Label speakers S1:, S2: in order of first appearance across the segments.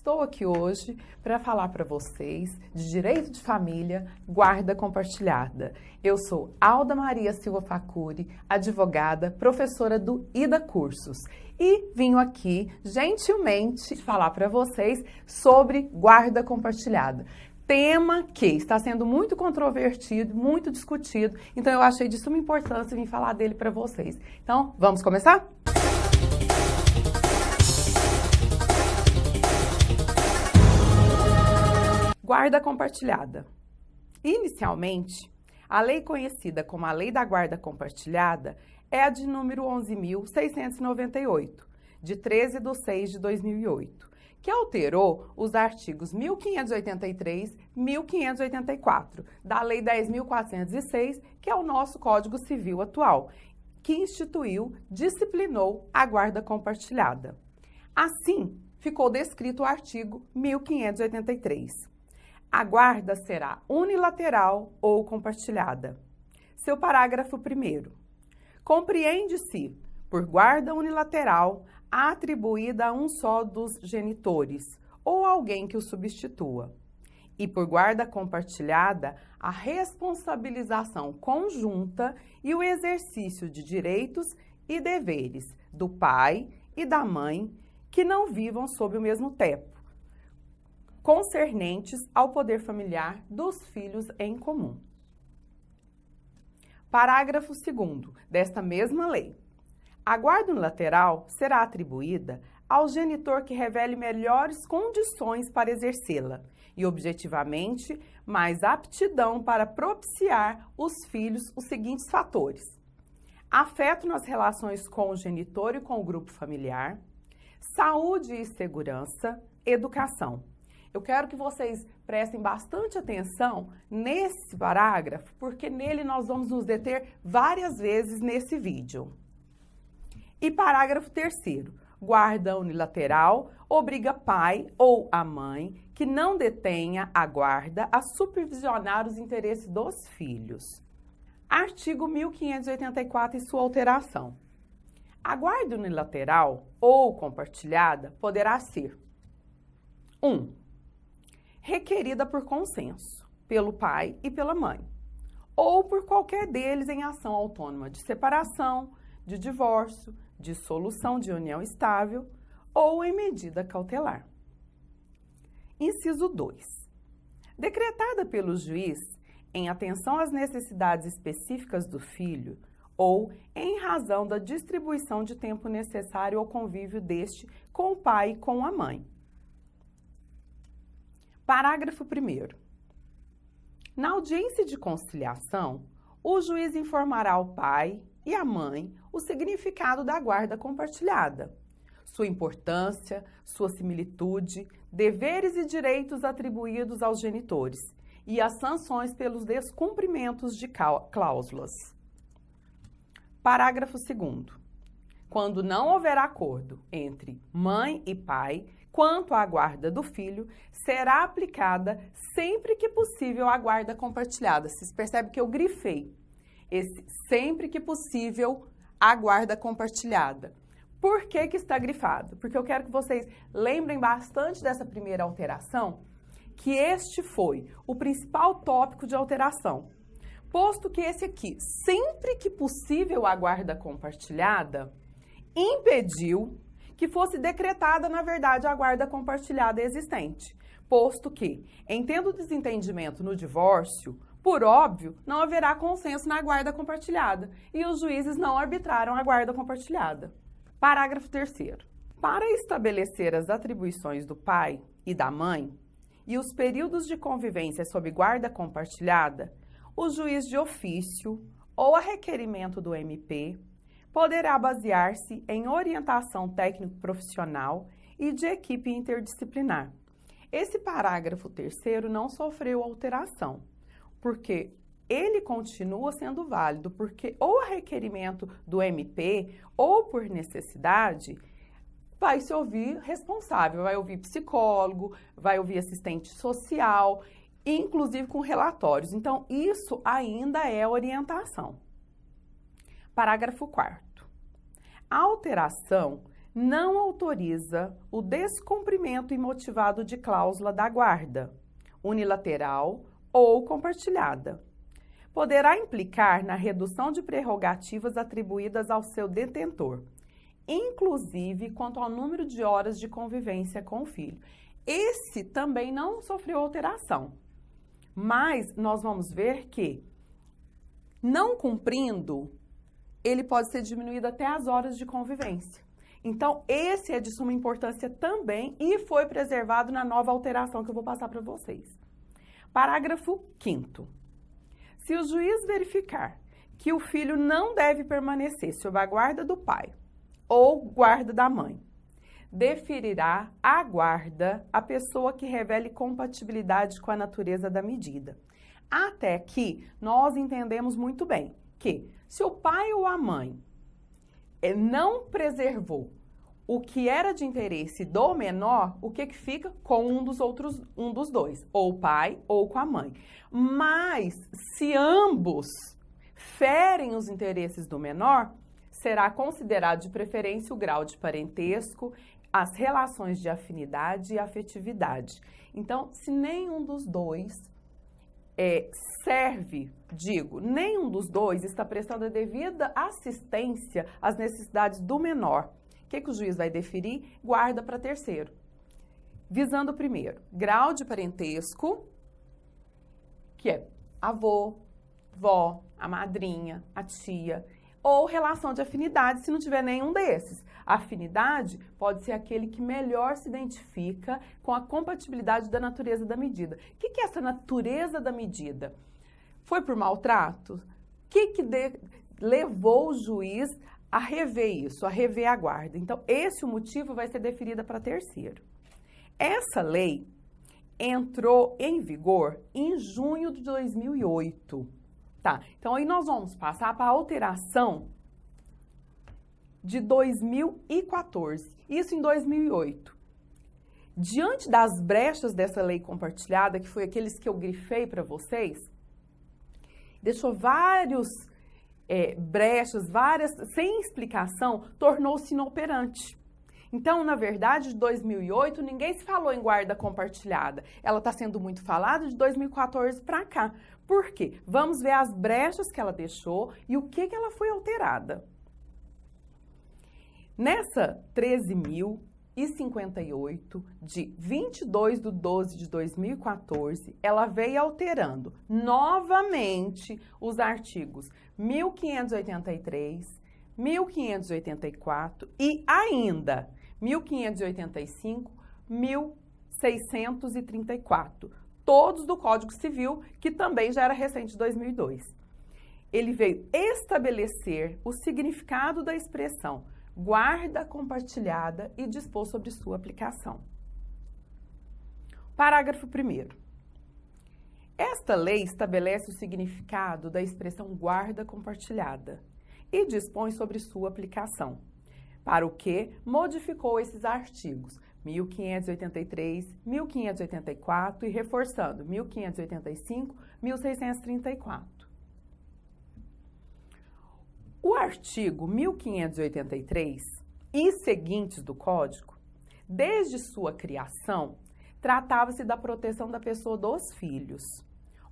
S1: Estou aqui hoje para falar para vocês de direito de família, guarda compartilhada. Eu sou Alda Maria Silva Facuri, advogada, professora do IDA Cursos e vim aqui gentilmente falar para vocês sobre guarda compartilhada. Tema que está sendo muito controvertido, muito discutido, então eu achei de suma importância vir falar dele para vocês. Então, vamos começar? Guarda compartilhada. Inicialmente, a lei conhecida como a Lei da Guarda Compartilhada é a de número 11.698, de 13/6/2008, que alterou os artigos 1583 e 1584 da Lei 10.406, que é o nosso Código Civil atual, que disciplinou a guarda compartilhada. Assim, ficou descrito o artigo 1583. A guarda será unilateral ou compartilhada. Seu parágrafo 1º. Compreende-se por guarda unilateral atribuída a um só dos genitores ou alguém que o substitua. E por guarda compartilhada, a responsabilização conjunta e o exercício de direitos e deveres do pai e da mãe que não vivam sob o mesmo teto, concernentes ao poder familiar dos filhos em comum. Parágrafo 2º desta mesma lei. A guarda unilateral será atribuída ao genitor que revele melhores condições para exercê-la e, objetivamente, mais aptidão para propiciar os filhos os seguintes fatores: afeto nas relações com o genitor e com o grupo familiar, saúde e segurança, educação. Eu quero que vocês prestem bastante atenção nesse parágrafo, porque nele nós vamos nos deter várias vezes nesse vídeo. E parágrafo 3º. Guarda unilateral obriga pai ou a mãe que não detenha a guarda a supervisionar os interesses dos filhos. Artigo 1584 e sua alteração. A guarda unilateral ou compartilhada poderá ser 1. Requerida por consenso, pelo pai e pela mãe, ou por qualquer deles em ação autônoma de separação, de divórcio, de dissolução de união estável ou em medida cautelar. Inciso 2. Decretada pelo juiz em atenção às necessidades específicas do filho ou em razão da distribuição de tempo necessário ao convívio deste com o pai e com a mãe. Parágrafo 1º. Na audiência de conciliação, o juiz informará ao pai e à mãe o significado da guarda compartilhada, sua importância, sua similitude, deveres e direitos atribuídos aos genitores e as sanções pelos descumprimentos de cláusulas. Parágrafo 2º. Quando não houver acordo entre mãe e pai quanto à guarda do filho, será aplicada sempre que possível a guarda compartilhada. Vocês percebem que eu grifei esse sempre que possível a guarda compartilhada. Por que que está grifado? Porque eu quero que vocês lembrem bastante dessa primeira alteração, que este foi o principal tópico de alteração. Posto que esse aqui, sempre que possível a guarda compartilhada, impediu que fosse decretada, na verdade, a guarda compartilhada existente, posto que, em tendo desentendimento no divórcio, por óbvio, não haverá consenso na guarda compartilhada e os juízes não arbitraram a guarda compartilhada. Parágrafo 3º. Para estabelecer as atribuições do pai e da mãe e os períodos de convivência sob guarda compartilhada, o juiz de ofício ou a requerimento do MP poderá basear-se em orientação técnico-profissional e de equipe interdisciplinar. Esse parágrafo 3º não sofreu alteração, porque ele continua sendo válido, porque ou a requerimento do MP ou por necessidade vai se ouvir responsável, vai ouvir psicólogo, vai ouvir assistente social, inclusive com relatórios. Então, isso ainda é orientação. Parágrafo 4º. A alteração não autoriza o descumprimento imotivado de cláusula da guarda, unilateral ou compartilhada. Poderá implicar na redução de prerrogativas atribuídas ao seu detentor, inclusive quanto ao número de horas de convivência com o filho. Esse também não sofreu alteração, mas nós vamos ver que, não cumprindo, ele pode ser diminuído até as horas de convivência. Então, esse é de suma importância também e foi preservado na nova alteração que eu vou passar para vocês. Parágrafo 5º. Se o juiz verificar que o filho não deve permanecer sob a guarda do pai ou guarda da mãe, deferirá a guarda à pessoa que revele compatibilidade com a natureza da medida. Até aqui, nós entendemos muito bem que, se o pai ou a mãe não preservou o que era de interesse do menor, o que fica com um dos dois, ou o pai ou com a mãe. Mas, se ambos ferem os interesses do menor, será considerado de preferência o grau de parentesco, as relações de afinidade e afetividade. Então, se nenhum dos dois nenhum dos dois está prestando a devida assistência às necessidades do menor, o que o juiz vai deferir? Guarda para terceiro. Visando primeiro, grau de parentesco, que é avô, vó, a madrinha, a tia, ou relação de afinidade, se não tiver nenhum desses. A afinidade pode ser aquele que melhor se identifica com a compatibilidade da natureza da medida. O que é essa natureza da medida? Foi por maltrato? O que levou o juiz a rever isso, a rever a guarda? Então, esse o motivo vai ser deferida para terceiro. Essa lei entrou em vigor em junho de 2008. Tá, então aí nós vamos passar para a alteração de 2014, isso em 2008. Diante das brechas dessa lei compartilhada, que foi aqueles que eu grifei para vocês, deixou vários brechas, sem explicação, tornou-se inoperante. Então, na verdade, de 2008, ninguém se falou em guarda compartilhada. Ela está sendo muito falada de 2014 para cá. Por quê? Vamos ver as brechas que ela deixou e o que ela foi alterada. Nessa 13.058, de 22/12/2014, ela veio alterando novamente os artigos 1583, 1584 e ainda 1585, 1634, todos do Código Civil, que também já era recente de 2002. Ele veio estabelecer o significado da expressão guarda compartilhada e dispor sobre sua aplicação. Parágrafo 1º. Esta lei estabelece o significado da expressão guarda compartilhada e dispõe sobre sua aplicação, para o que modificou esses artigos 1583, 1584 e reforçando 1585, 1634. O artigo 1583 e seguintes do Código, desde sua criação, tratava-se da proteção da pessoa dos filhos,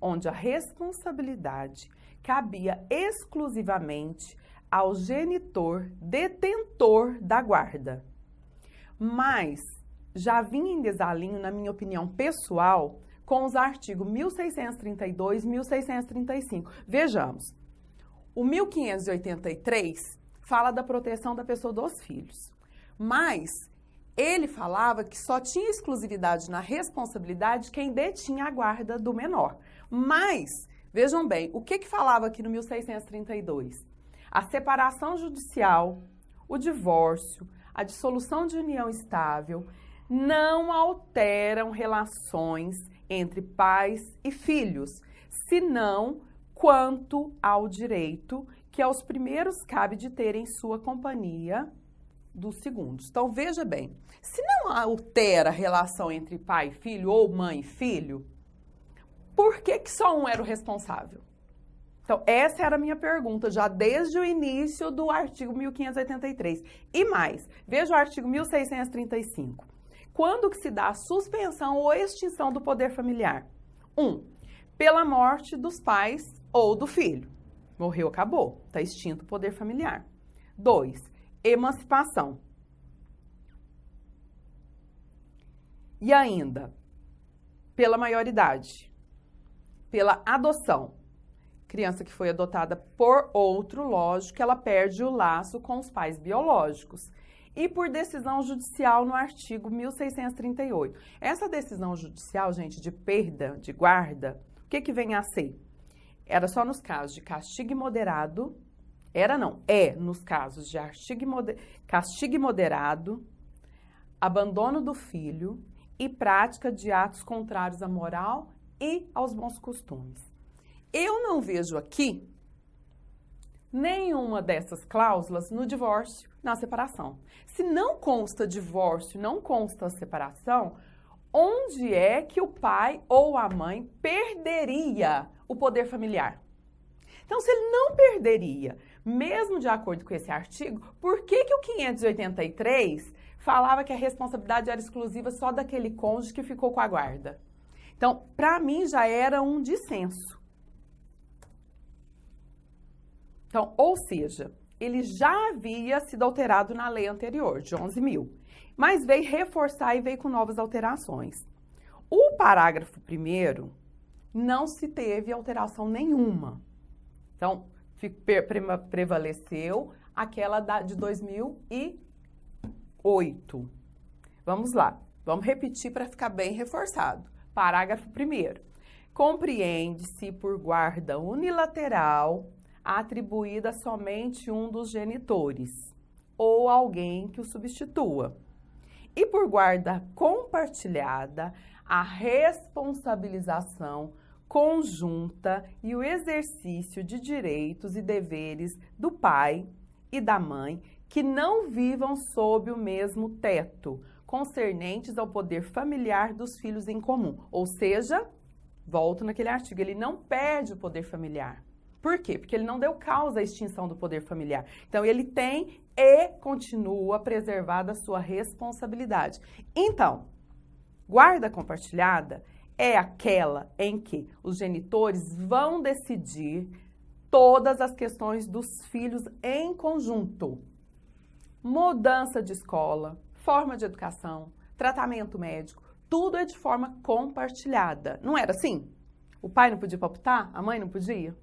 S1: onde a responsabilidade cabia exclusivamente ao genitor detentor da guarda. Mas já vinha em desalinho, na minha opinião pessoal, com os artigos 1632 e 1635. Vejamos, o 1583 fala da proteção da pessoa dos filhos, mas ele falava que só tinha exclusividade na responsabilidade quem detinha a guarda do menor. Mas, vejam bem, o que falava aqui no 1632? A separação judicial, o divórcio, a dissolução de união estável não alteram relações entre pais e filhos, senão quanto ao direito que aos primeiros cabe de terem sua companhia dos segundos. Então, veja bem, se não altera a relação entre pai e filho ou mãe e filho, por que só um era o responsável? Então, essa era a minha pergunta, já desde o início do artigo 1583. E mais, veja o artigo 1635. Quando que se dá a suspensão ou extinção do poder familiar? 1. Pela morte dos pais ou do filho. Morreu, acabou. Está extinto o poder familiar. 2. Emancipação. E ainda, pela maioridade, pela adoção. Criança que foi adotada por outro, lógico, ela perde o laço com os pais biológicos. E por decisão judicial no artigo 1638. Essa decisão judicial, gente, de perda de guarda, o que vem a ser? Era só nos casos de castigo imoderado, nos casos de castigo imoderado, abandono do filho e prática de atos contrários à moral e aos bons costumes. Eu não vejo aqui nenhuma dessas cláusulas no divórcio, na separação. Se não consta divórcio, não consta separação, onde é que o pai ou a mãe perderia o poder familiar? Então, se ele não perderia, mesmo de acordo com esse artigo, por que o 583 falava que a responsabilidade era exclusiva só daquele cônjuge que ficou com a guarda? Então, para mim, já era um dissenso. Então, ou seja, ele já havia sido alterado na lei anterior, de 11.000, mas veio reforçar e veio com novas alterações. O parágrafo 1º não se teve alteração nenhuma. Então, prevaleceu aquela de 2008. Vamos lá, vamos repetir para ficar bem reforçado. Parágrafo 1º. Compreende-se por guarda unilateral atribuída a somente um dos genitores ou alguém que o substitua. E por guarda compartilhada, a responsabilização conjunta e o exercício de direitos e deveres do pai e da mãe que não vivam sob o mesmo teto, concernentes ao poder familiar dos filhos em comum. Ou seja, volto naquele artigo, ele não perde o poder familiar. Por quê? Porque ele não deu causa à extinção do poder familiar. Então, ele tem e continua preservada a sua responsabilidade. Então, guarda compartilhada é aquela em que os genitores vão decidir todas as questões dos filhos em conjunto. Mudança de escola, forma de educação, tratamento médico, tudo é de forma compartilhada. Não era assim? O pai não podia palpitar? A mãe não podia?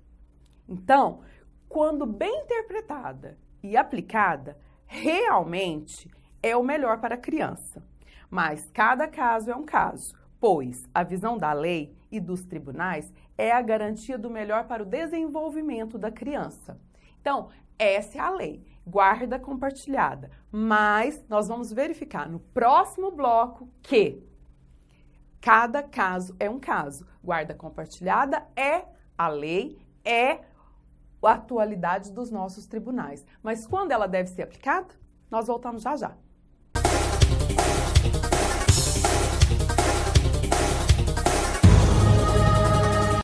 S1: Então, quando bem interpretada e aplicada, realmente é o melhor para a criança. Mas cada caso é um caso, pois a visão da lei e dos tribunais é a garantia do melhor para o desenvolvimento da criança. Então, essa é a lei, guarda compartilhada. Mas nós vamos verificar no próximo bloco que cada caso é um caso. Guarda compartilhada é a lei, é a atualidade dos nossos tribunais. Mas quando ela deve ser aplicada? Nós voltamos já já.